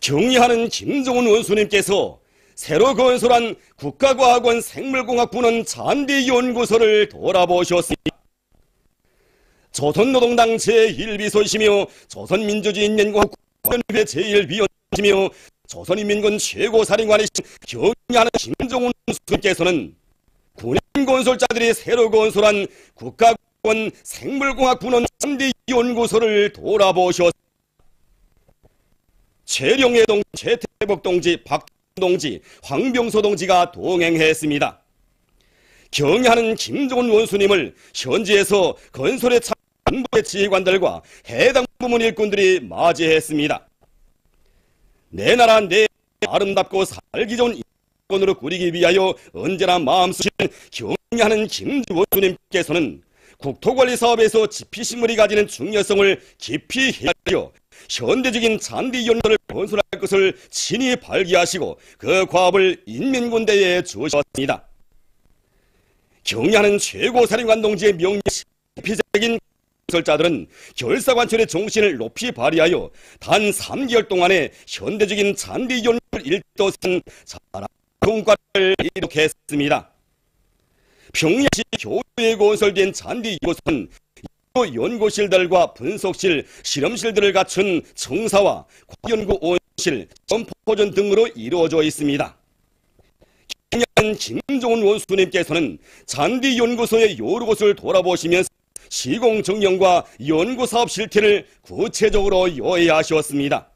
경의하는 김종훈 원수님께서 새로 건설한 국가과학원 생물공학부는 잔디연구소를 돌아보셨습니다. 조선노동당 제1비서이시며 조선민주주의인민공화국연회 제1위원이시며 조선인민군 최고사령관이신 경의하는 김종훈 원수님께서는 군인건설자들이 새로 건설한 국가과학원 생물공학부는 잔디연구소를 돌아보셨습니다. 최령해 동지, 최태복 동지, 박동지, 황병소 동지가 동행했습니다. 경의하는 김종훈 원수님을 현지에서 건설에 참여한 정부의 지휘관들과 해당 부문 일꾼들이 맞이했습니다. 내 나라 내 아름답고 살기 좋은 인권으로 꾸리기 위하여 언제나 마음쓰신 경의하는 김종훈 원수님께서는 국토관리 사업에서 지피식물이 가지는 중요성을 깊이 헤아려 현대적인 잔디연구소를 건설할 것을 친히 발기하시고 그 과업을 인민군대에 주셨습니다. 경의하는 최고사령관 동지의 명령 피적인 건설자들은 결사관철의 정신을 높이 발휘하여 단 3개월 동안에 현대적인 잔디연구를 일도선 자랑 성과를 이룩했습니다. 평양시 교외에 건설된 잔디연구소는 연구실들과 분석실, 실험실들을 갖춘 청사와 연구원실, 점포전 등으로 이루어져 있습니다. 경의하는 김종훈 원수님께서는 잔디연구소의 여러 곳을 돌아보시면서 시공정령과 연구사업 실태를 구체적으로 요해하셨습니다.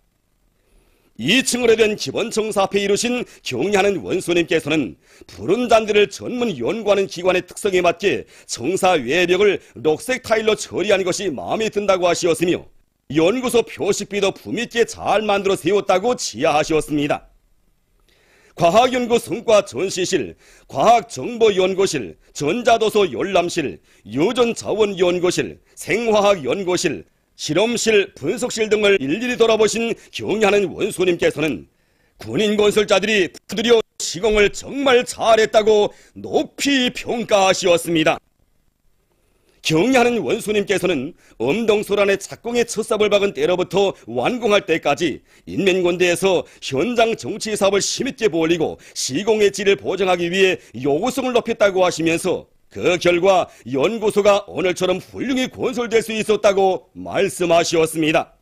2층으로 된 기본청사 앞에 이루신 경의하는 원수님께서는 푸른 잔디를 전문 연구하는 기관의 특성에 맞게 청사 외벽을 녹색 타일로 처리한 것이 마음에 든다고 하시었으며 연구소 표식비도 품있게 잘 만들어 세웠다고 지하하셨습니다. 과학연구 성과 전시실, 과학정보연구실, 전자도서 열람실, 유전자원연구실, 생화학연구실, 실험실, 분석실 등을 일일이 돌아보신 경의하는 원수님께서는 군인건설자들이 두드려 시공을 정말 잘했다고 높이 평가하시었습니다. 경의하는 원수님께서는 엄동소란의 착공의 첫삽을 박은 때로부터 완공할 때까지 인민군대에서 현장 정치 사업을 힘있게 벌이고 시공의 질을 보장하기 위해 요구성을 높였다고 하시면서 그 결과 연구소가 오늘처럼 훌륭히 건설될 수 있었다고 말씀하셨습니다.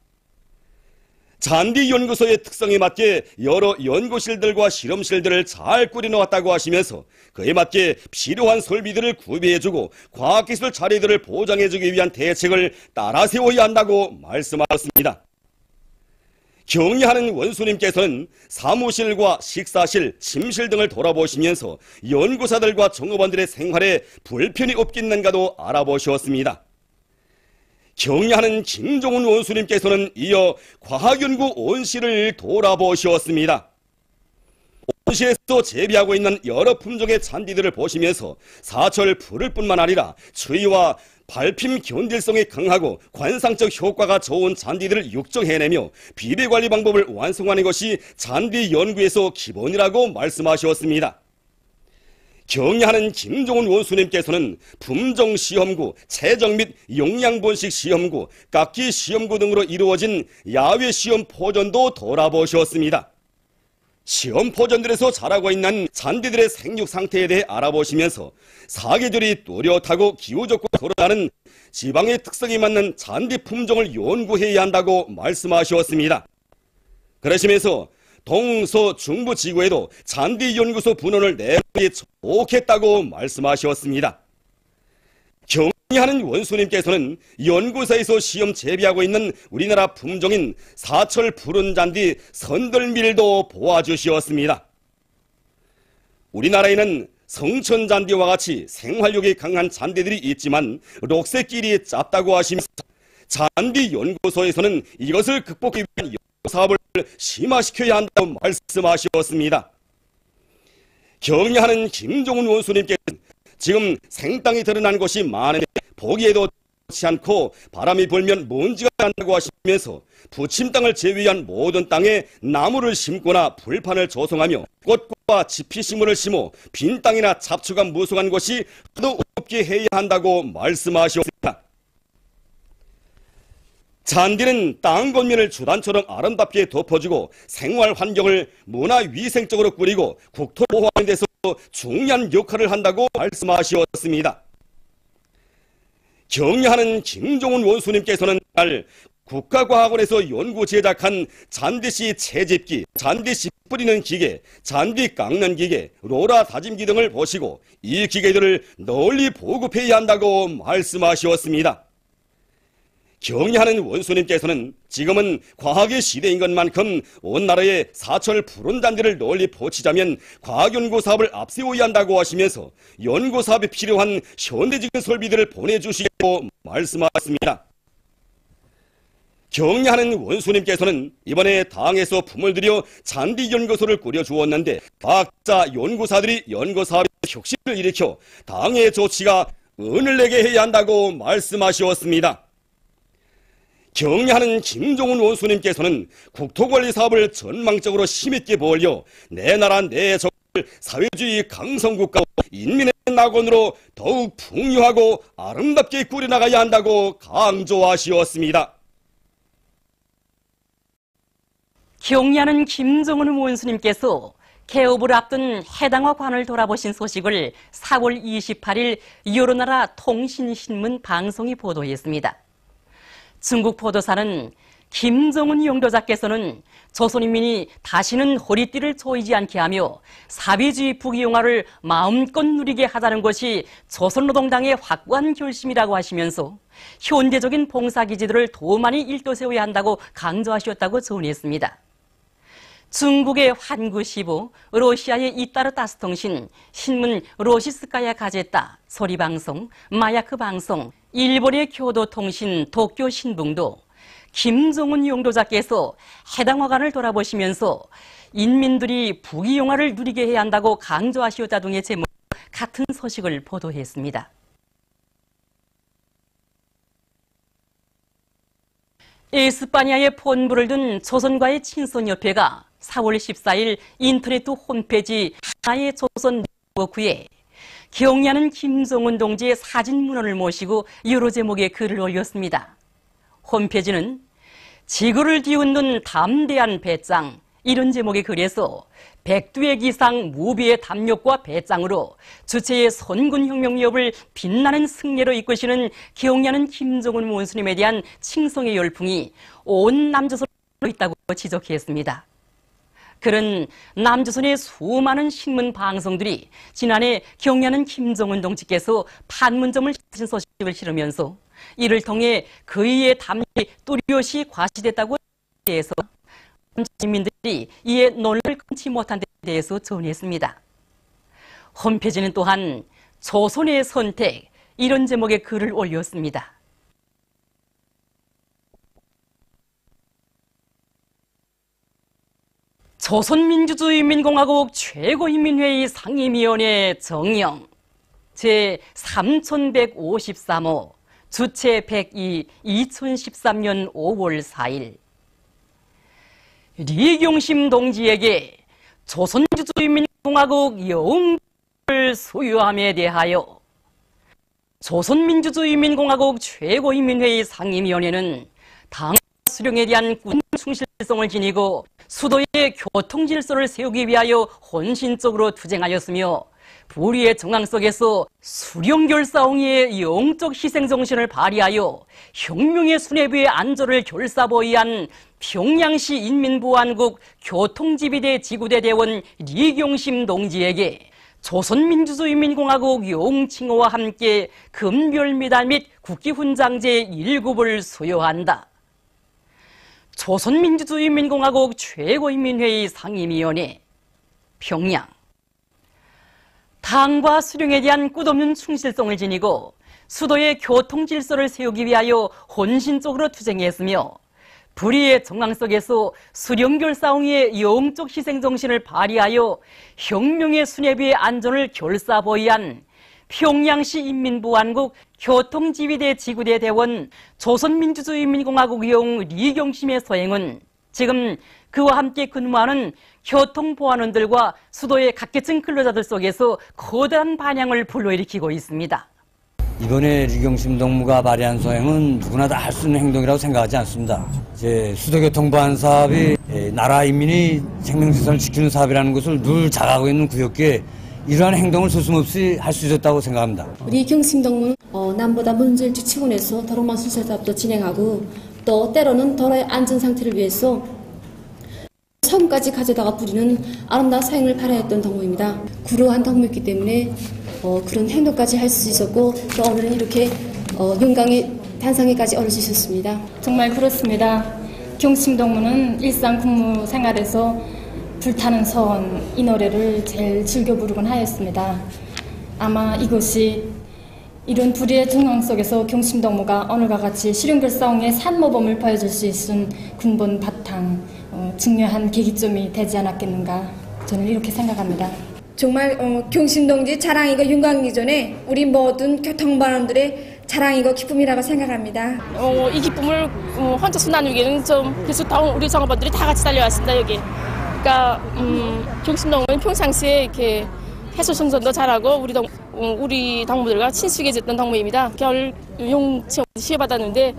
잔디연구소의 특성에 맞게 여러 연구실들과 실험실들을 잘 꾸려놓았다고 하시면서 그에 맞게 필요한 설비들을 구비해주고 과학기술 자리들을 보장해주기 위한 대책을 따라 세워야 한다고 말씀하셨습니다. 경의하는 원수님께서는 사무실과 식사실, 침실 등을 돌아보시면서 연구사들과 종업원들의 생활에 불편이 없겠는가도 알아보셨습니다. 경의하는 김종훈 원수님께서는 이어 과학연구 온실을 돌아보셨습니다. 온실에서 재배하고 있는 여러 품종의 잔디들을 보시면서 사철 푸를 뿐만 아니라 추위와 발핌 견딜성이 강하고 관상적 효과가 좋은 잔디들을 육정해내며 비배관리 방법을 완성하는 것이 잔디 연구에서 기본이라고 말씀하셨습니다. 경의하는 김종훈 원수님께서는 품종시험구, 채정 및 용양본식 시험구, 깎기 시험구 등으로 이루어진 야외 시험 포전도 돌아보셨습니다. 시험 포전들에서 자라고 있는 잔디들의 생육 상태에 대해 알아보시면서 사계절이 뚜렷하고 기후 좋고 돌아가는 지방의 특성에 맞는 잔디 품종을 연구해야 한다고 말씀하셨습니다. 그러시면서 동서 중부 지구에도 잔디연구소 분원을 내놓기 좋겠다고 말씀하셨습니다. 경의하는 원수님께서는 연구소에서 시험 재배하고 있는 우리나라 품종인 사철 푸른 잔디 선들밀도 보아주시었습니다. 우리나라에는 성천잔디와 같이 생활력이 강한 잔디들이 있지만 녹색끼리 짧다고 하시면서 잔디연구소에서는 이것을 극복하기 위한 사업을 심화시켜야 한다고 말씀하셨습니다. 경의하는 김종훈 원수님께서는 지금 생땅이 드러난 곳이 많은데 보기에도 좋지 않고 바람이 불면 먼지가 난다고 하시면서 부침 땅을 제외한 모든 땅에 나무를 심거나 불판을 조성하며 꽃과 지피식물을 심어 빈 땅이나 잡초가 무성한 곳이 하도 없게 해야 한다고 말씀하셨습니다. 잔디는 땅 겉면을 주단처럼 아름답게 덮어주고 생활 환경을 문화위생적으로 꾸리고 국토를 보호하는 데서 중요한 역할을 한다고 말씀하셨습니다. 격려하는 김종훈 원수님께서는 국가과학원에서 연구 제작한 잔디씨 채집기, 잔디씨 뿌리는 기계, 잔디 깎는 기계, 로라 다짐기 등을 보시고 이 기계들을 널리 보급해야 한다고 말씀하셨습니다. 격려하는 원수님께서는 지금은 과학의 시대인 것만큼 온 나라에 사철 푸른 잔디를 널리 뻗치자면 과학연구 사업을 앞세워야 한다고 하시면서 연구 사업에 필요한 현대적인 설비들을 보내주시겠다고 말씀하셨습니다. 격려하는 원수님께서는 이번에 당에서 품을 들여 잔디연구소를 꾸려주었는데 과학자 연구사들이 연구사업에 혁신을 일으켜 당의 조치가 은을 내게 해야 한다고 말씀하셨습니다. 격려하는 김종훈 원수님께서는 국토관리 사업을 전망적으로 힘있게 벌여 내 나라 내 적을 사회주의 강성국가와 인민의 낙원으로 더욱 풍요하고 아름답게 꾸려나가야 한다고 강조하시었습니다. 격려하는 김종훈 원수님께서 개업을 앞둔 해당화 관을 돌아보신 소식을 4월 28일 여러나라 통신신문 방송이 보도했습니다. 중국 포도사는 김종훈 영도자께서는 조선인민이 다시는 허리띠를 조이지 않게 하며 사회주의 부귀영화를 마음껏 누리게 하자는 것이 조선노동당의 확고한 결심이라고 하시면서 현대적인 봉사기지들을 더 많이 일도세워야 한다고 강조하셨다고 전했습니다. 중국의 환구시보, 러시아의 이따르타스통신, 신문 로시스카야 가제타, 소리방송, 마야크 방송, 일본의 교도통신 도쿄신붕도 김종훈 영도자께서 해당 화관을 돌아보시면서 인민들이 부귀영화를 누리게 해야 한다고 강조하시었다 등의 제목 같은 소식을 보도했습니다. 에스파냐에 본부를 둔 조선과의 친선협회가 4월 14일 인터넷 홈페이지 하나의 조선 네트워크에 격려하는 김종훈 동지의 사진 문헌을 모시고 여러 제목의 글을 올렸습니다. 홈페이지는 지구를 뒤흔든 담대한 배짱, 이런 제목의 글에서 백두의 기상 무비의 담력과 배짱으로 주체의 선군혁명 위협을 빛나는 승리로 이끄시는 격려하는 김종훈 원수님에 대한 칭송의 열풍이 온 남조선에 있다고 지적했습니다. 그런 남조선의 수많은 신문 방송들이 지난해 격려하는 김종훈 동지께서 판문점을 하신 소식을 실으면서 이를 통해 그이의 담력이 뚜렷이 과시됐다고 대해서 시민들이 이에 논란을 끊지 못한 데 대해서 전했습니다. 홈페이지는 또한 조선의 선택, 이런 제목의 글을 올렸습니다. 조선민주주의인민공화국 최고인민회의 상임위원회 정령 제3153호 주체 102 2013년 5월 4일 리경심 동지에게 조선민주주의인민공화국 영웅을 수여함에 대하여 조선민주주의인민공화국 최고인민회의 상임위원회는 당 수령에 대한 군 충실성을 지니고 수도의 교통 질서를 세우기 위하여 헌신적으로 투쟁하였으며 불의의 정황 속에서 수령결사옹이의 영적 희생정신을 발휘하여 혁명의 수뇌부의 안전을 결사보위한 평양시 인민보안국 교통지휘대 지구대 대원 리경심 동지에게 조선민주주의인민공화국 영웅칭호와 함께 금별메달 및 국기훈장제 1급을 수여한다. 조선민주주의인민공화국 최고인민회의 상임위원회 평양 당과 수령에 대한 끝없는 충실성을 지니고 수도의 교통질서를 세우기 위하여 헌신적으로 투쟁했으며 불의의 정황 속에서 수령결사옹이의 영적 희생정신을 발휘하여 혁명의 수뇌부의 안전을 결사보위한 평양시 인민보안국 교통지휘대 지구대 대원 조선민주주의인민공화국 영웅 리경심의 소행은 지금 그와 함께 근무하는 교통보안원들과 수도의 각계층 근로자들 속에서 거대한 반향을 불러일으키고 있습니다. 이번에 리경심 동무가 발의한 소행은 누구나 다 할 수 있는 행동이라고 생각하지 않습니다. 이제 수도교통 보안 사업이 나라 인민이 생명지선을 지키는 사업이라는 것을 늘 자각하고 있는 구역기에 이러한 행동을 서슴없이 할 수 있었다고 생각합니다. 우리 경심 동무는 남보다 문제를 지치고 내서 도로망 순찰 사업도 진행하고 또 때로는 도로의 안전 상태를 위해서 섬까지 가져다가 뿌리는 아름다운 사행을 발휘했던 동무입니다. 구루한 동무였기 때문에 그런 행동까지 할 수 있었고 또 오늘은 이렇게 영광의 단상에까지 오를 수 있었습니다. 정말 그렇습니다. 경심 동무는 일상 근무 생활에서 불타는 선 이 노래를 제일 즐겨 부르곤 하였습니다. 아마 이것이 이런 불의의 정황 속에서 경심 동무가 오늘과 같이 실용결사홍의 산모범을 보여줄 수 있은 근본 바탕 중요한 계기점이 되지 않았겠는가 저는 이렇게 생각합니다. 정말 경심동지 자랑이고 영광이기 전에 우리 모든 교통반원들의 자랑이고 기쁨이라고 생각합니다. 이 기쁨을 혼자서 나누기에는 좀 그래서 우리 정업원들이 다 같이 달려왔습니다 여기. 그러니까 경심동은 평상시에 이렇게 해수 정전도 잘하고 우리 동무들과 친숙해졌던 동무입니다. 겨울 용치 시해받았는데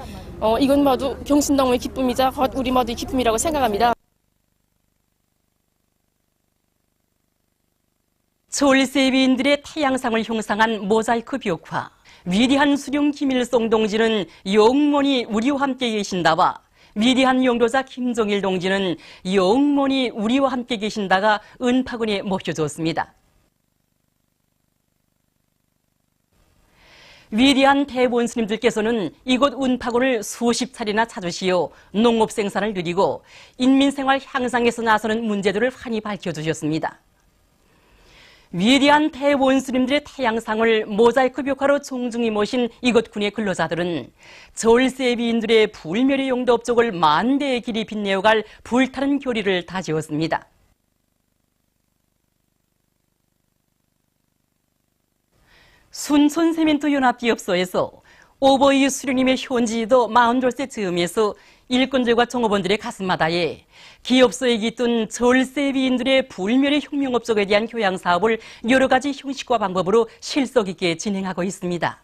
이건 모두 경심동의 기쁨이자 우리 모두의 기쁨이라고 생각합니다. 서울세비인들의 태양상을 형상한 모자이크 벽화. 위대한 수령 김일성 동지는 영원히 우리와 함께 계신다와 위대한 영도자 김정일 동지는 영원히 우리와 함께 계신다가 은파군에 모셔졌습니다. 위대한 대본스님들께서는 이곳 은파군을 수십 차례나 찾으시어 농업 생산을 누리고 인민생활 향상에서 나서는 문제들을 환히 밝혀주셨습니다. 위대한 대원스님들의 태양상을 모자이크 벽화로 종중히 모신 이곳 군의 근로자들은 서울세비인들의 불멸의 용도 업적을 만대의 길이 빛내어갈 불타는 교리를 다지었습니다. 순천세멘트연합기업소에서 오버이 수령님의 현지도 42세 즈음에서 일꾼들과 종업원들의 가슴마다에 기업소에 깃든 서울세비인들의 불멸의 혁명업적에 대한 교양 사업을 여러 가지 형식과 방법으로 실속 있게 진행하고 있습니다.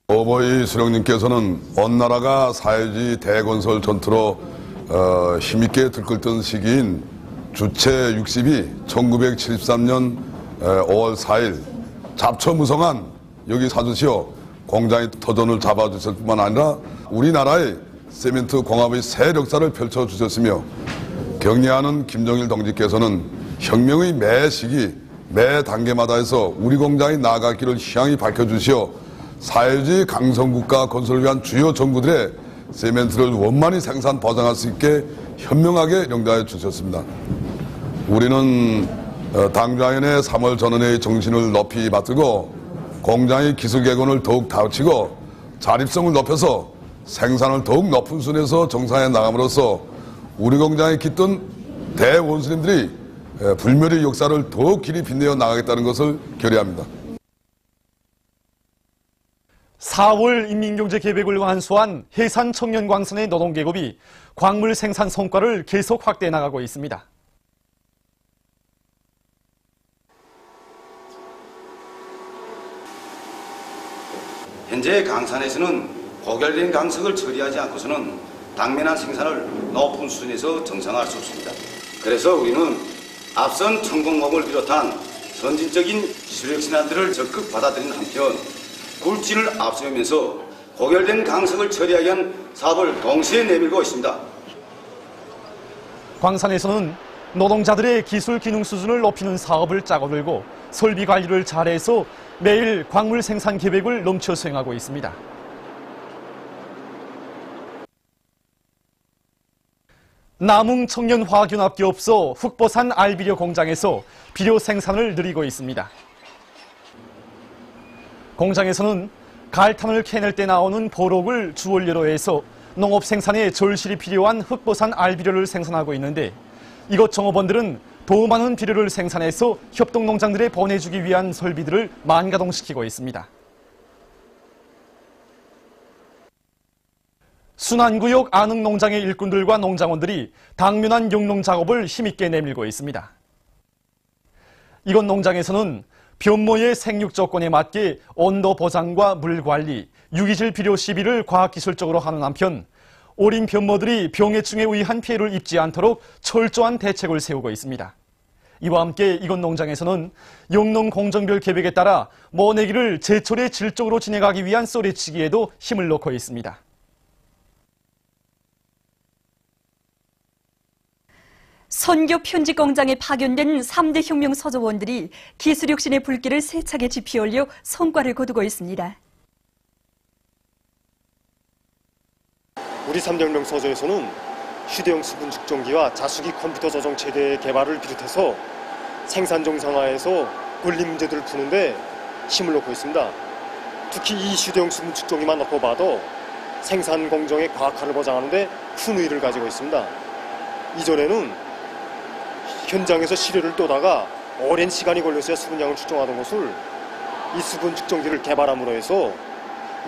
오버이 수령님께서는 온 나라가 사회주의 대건설 전투로 힘있게 들끓던 시기인 주체 60이 1973년 5월 4일 잡초무성한 여기 사주시어 공장의 터전을 잡아주실 뿐만 아니라 우리나라의 세멘트 공업의 새 역사를 펼쳐주셨으며 경례하는 김정일 동지께서는 혁명의 매 시기, 매 단계마다에서 우리 공장이 나아갈 길을 희망히 밝혀주시어 사회주의 강성국가 건설을 위한 주요 정부들의 세멘트를 원만히 생산 보장할 수 있게 현명하게 용도해 주셨습니다. 우리는 당좌인의 3월 전원회의 정신을 높이 받들고 공장의 기술 개선을 더욱 다우치고 자립성을 높여서 생산을 더욱 높은 수준에서 정상에 나감으로써 우리 공장에 깃든 대원수님들이 불멸의 역사를 더욱 길이 빛내어 나가겠다는 것을 결의합니다. 4월 인민경제계획을 완수한 해산청년광산의 노동계급이 광물 생산 성과를 계속 확대해 나가고 있습니다. 현재 강산에서는 고결된 강석을 처리하지 않고서는 당면한 생산을 높은 수준에서 정상화할 수 없습니다. 그래서 우리는 앞선 천공목을 비롯한 선진적인 기술력 신안들을 적극 받아들이는 한편 굴진을 앞세우면서 고결된 강석을 처리하기 위한 사업을 동시에 내밀고 있습니다. 광산에서는 노동자들의 기술 기능 수준을 높이는 사업을 짜고 들고 설비 관리를 잘해서 매일 광물 생산 계획을 넘쳐 수행하고 있습니다. 남흥 청년화학연합기업소 흑보산 알비료 공장에서 비료 생산을 늘리고 있습니다. 공장에서는 갈탄을 캐낼 때 나오는 보록을 주원료로 해서 농업 생산에 절실히 필요한 흑보산 알비료를 생산하고 있는데 이곳 종업원들은 더 많은 비료를 생산해서 협동농장들에 보내주기 위한 설비들을 만가동시키고 있습니다. 순안구역 안흥농장의 일꾼들과 농장원들이 당면한 용농 작업을 힘있게 내밀고 있습니다. 이곳 농장에서는 변모의 생육 조건에 맞게 온도 보장과 물 관리, 유기질 비료 시비를 과학기술적으로 하는 한편 어린 변모들이 병해충에 의한 피해를 입지 않도록 철저한 대책을 세우고 있습니다. 이와 함께 이곳 농장에서는 영농 공정별 계획에 따라 모내기를 제철의 질적으로 진행하기 위한 쏘리치기에도 힘을 놓고 있습니다. 선교 편집 공장에 파견된 3대 혁명 서조원들이 기술 혁신의 불길을 세차게 지피올려 성과를 거두고 있습니다. 우리 3대 혁명 서조에서는 휴대용 수분 측정기와 자수기 컴퓨터 저장 체계 개발을 비롯해서 생산 정상화에서 권리 문제들을 푸는데 힘을 놓고 있습니다. 특히 이 휴대용 수분 측정기만 놓고 봐도 생산 공정의 과학화를 보장하는 데 큰 의의를 가지고 있습니다. 이전에는 현장에서 시료를 떠다가 오랜 시간이 걸려서야 수분량을 측정하던 것을 이 수분 측정기를 개발함으로 해서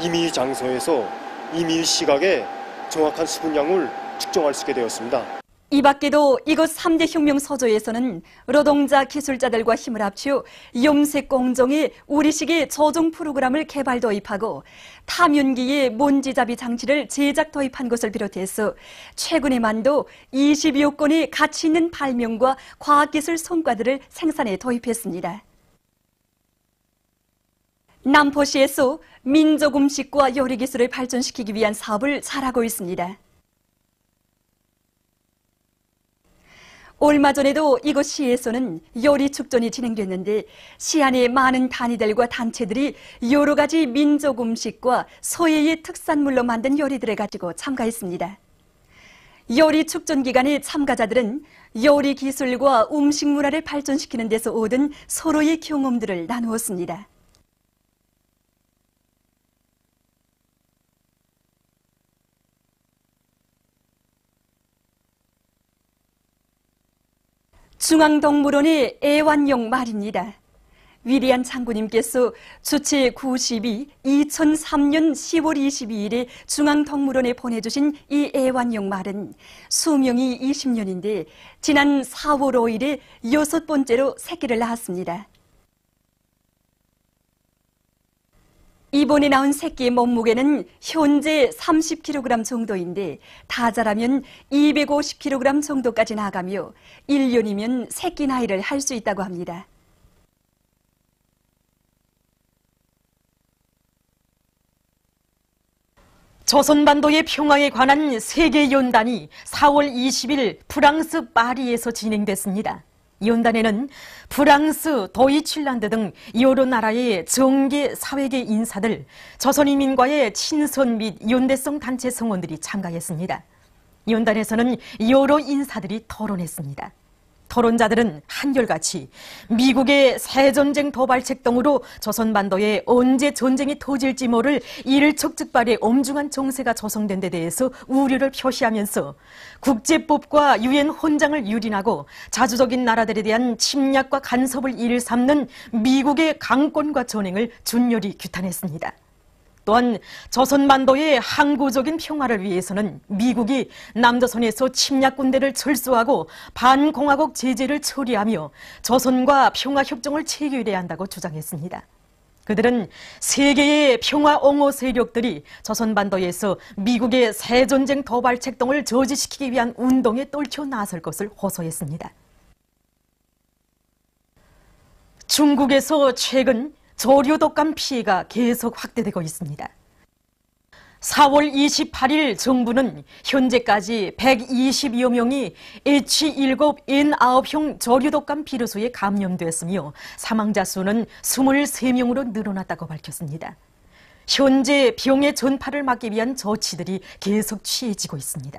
임의 장소에서 임의 시각에 정확한 수분량을 측정할 수 있게 되었습니다. 이 밖에도 이곳 3대 혁명 서조에서는 노동자 기술자들과 힘을 합쳐 염색 공정에 우리식의 조종 프로그램을 개발 도입하고 탐윤기의 먼지잡이 장치를 제작 도입한 것을 비롯해서 최근에만도 20여 건의 가치 있는 발명과 과학기술 성과들을 생산에 도입했습니다. 남포시에서 민족 음식과 요리 기술을 발전시키기 위한 사업을 잘하고 있습니다. 얼마 전에도 이곳 시에서는 요리 축전이 진행됐는데 시 안의 많은 단위들과 단체들이 여러 가지 민족 음식과 서해의 특산물로 만든 요리들을 가지고 참가했습니다. 요리 축전 기간에 참가자들은 요리 기술과 음식 문화를 발전시키는 데서 얻은 서로의 경험들을 나누었습니다. 중앙동물원의 애완용 말입니다. 위리안 장군님께서 주체 92 2003년 10월 22일에 중앙동물원에 보내주신 이 애완용 말은 수명이 20년인데 지난 4월 5일에 6번째로 새끼를 낳았습니다. 이번에 낳은 새끼의 몸무게는 현재 30kg 정도인데 다 자라면 250kg 정도까지 나가며 1년이면 새끼 나이를 할 수 있다고 합니다. 조선반도의 평화에 관한 세계연단이 4월 20일 프랑스 파리에서 진행됐습니다. 연단에는 프랑스, 도이칠란드 등 여러 나라의 정계, 사회계 인사들, 조선인민과의 친선 및 연대성 단체 성원들이 참가했습니다. 연단에서는 여러 인사들이 토론했습니다. 토론자들은 한결같이 미국의 새전쟁 도발책 등으로 조선반도에 언제 전쟁이 터질지 모를 일촉즉발의 엄중한 정세가 조성된 데 대해서 우려를 표시하면서 국제법과 유엔 헌장을 유린하고 자주적인 나라들에 대한 침략과 간섭을 일삼는 미국의 강권과 전횡을 준열히 규탄했습니다. 또한 조선반도의 항구적인 평화를 위해서는 미국이 남조선에서 침략 군대를 철수하고 반공화국 제재를 처리하며 조선과 평화협정을 체결해야 한다고 주장했습니다. 그들은 세계의 평화 옹호 세력들이 조선반도에서 미국의 새전쟁 도발책 등을 저지시키기 위한 운동에 떨쳐 나설 것을 호소했습니다. 중국에서 최근 조류 독감 피해가 계속 확대되고 있습니다. 4월 28일 정부는 현재까지 120여 명이 H7N9형 조류 독감 비루스에 감염됐으며 사망자 수는 23명으로 늘어났다고 밝혔습니다. 현재 병의 전파를 막기 위한 조치들이 계속 취해지고 있습니다.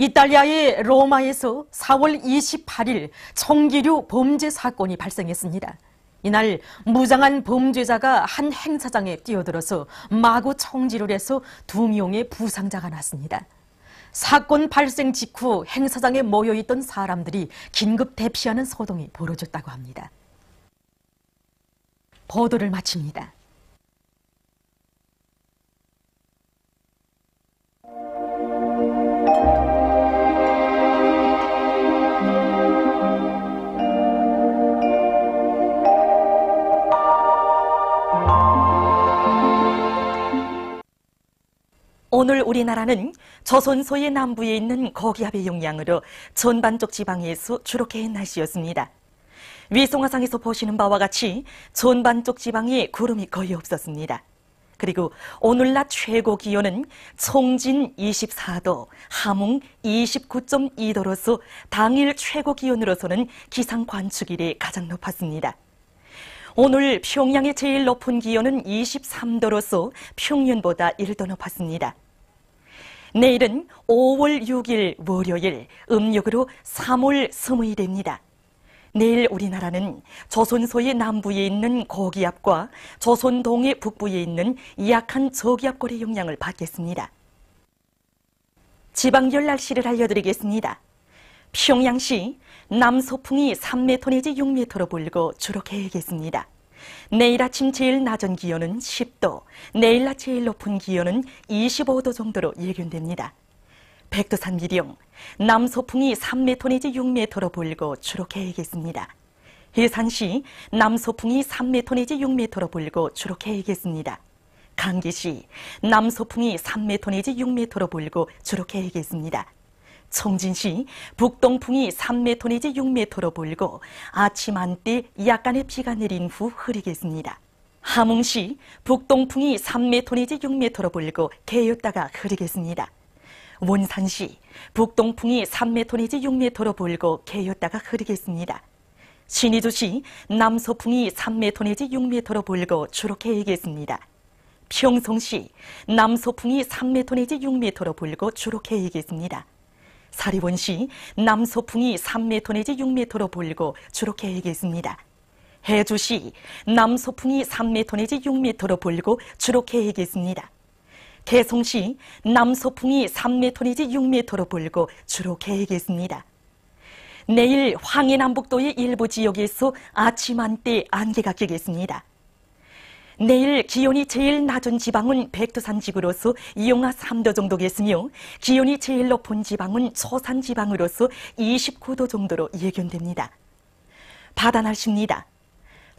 이탈리아의 로마에서 4월 28일 총기류 범죄 사건이 발생했습니다. 이날 무장한 범죄자가 한 행사장에 뛰어들어서 마구 총질을 해서 2명의 부상자가 났습니다. 사건 발생 직후 행사장에 모여있던 사람들이 긴급 대피하는 소동이 벌어졌다고 합니다. 보도를 마칩니다. 오늘 우리나라는 조선소의 남부에 있는 고기압의 영향으로 전반적 지방에서 주로 개인 날씨였습니다. 위성화상에서 보시는 바와 같이 전반적 지방에 구름이 거의 없었습니다. 그리고 오늘 낮 최고 기온은 청진 24도, 함흥 29.2도로서 당일 최고 기온으로서는 기상 관측 이래 가장 높았습니다. 오늘 평양의 제일 높은 기온은 23도로서 평년보다 1도 높았습니다. 내일은 5월 6일 월요일, 음력으로 3월 20일입니다. 내일 우리나라는 조선소의 남부에 있는 고기압과 조선동해 북부에 있는 약한 저기압골의 영향을 받겠습니다. 지방별 날씨를 알려드리겠습니다. 평양시 남서풍이 3m 내지 6m로 불고 주로 개겠습니다. 내일 아침 제일 낮은 기온은 10도, 내일 낮 제일 높은 기온은 25도 정도로 예견됩니다. 백두산 미령, 남서풍이 3m 내지 6m로 불고 주로 개겠습니다. 해산시 남서풍이 3m 내지 6m로 불고 주로 개겠습니다. 강기시 남서풍이 3m 내지 6m로 불고 주로 개겠습니다. 청진시 북동풍이 3m 내지 6m로 불고 아침 한때 약간의 비가 내린 후 흐리겠습니다. 함흥시 북동풍이 3m 내지 6m로 불고 개였다가 흐리겠습니다. 원산시 북동풍이 3m 내지 6m로 불고 개였다가 흐리겠습니다. 신의주시 남서풍이 3m 내지 6m로 불고 주로 개이겠습니다. 평성시 남서풍이 3m 내지 6m로 불고 주로 개이겠습니다. 사리원시 남서풍이 3m 내지 6m로 불고 주로 개이겠습니다. 해주시 남서풍이 3m 내지 6m로 불고 주로 개이겠습니다. 개성시 남서풍이 3m 내지 6m로 불고 주로 개겠습니다. 내일 황해남북도의 일부 지역에서 아침 한때 안개가 끼겠습니다. 내일 기온이 제일 낮은 지방은 백두산 지구로서 영하 3도 정도겠으며 기온이 제일 높은 지방은 초산 지방으로서 29도 정도로 예견됩니다. 바다 날씨입니다.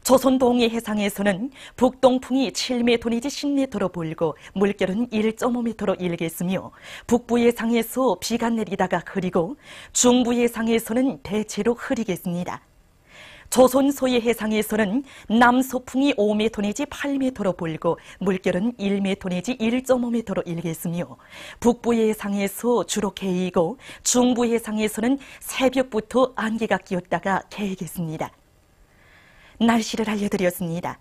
조선 동해 해상에서는 북동풍이 7m 내지 10m로 불고 물결은 1.5m로 일겠으며 북부 해상에서 비가 내리다가 흐리고 중부 해상에서는 대체로 흐리겠습니다. 조선 소해 해상에서는 남서풍이 5m 내지 8m로 불고 물결은 1m 내지 1.5m로 일겠으며 북부 해상에서 주로 개이고 중부 해상에서는 새벽부터 안개가 끼었다가 개이겠습니다. 날씨를 알려드렸습니다.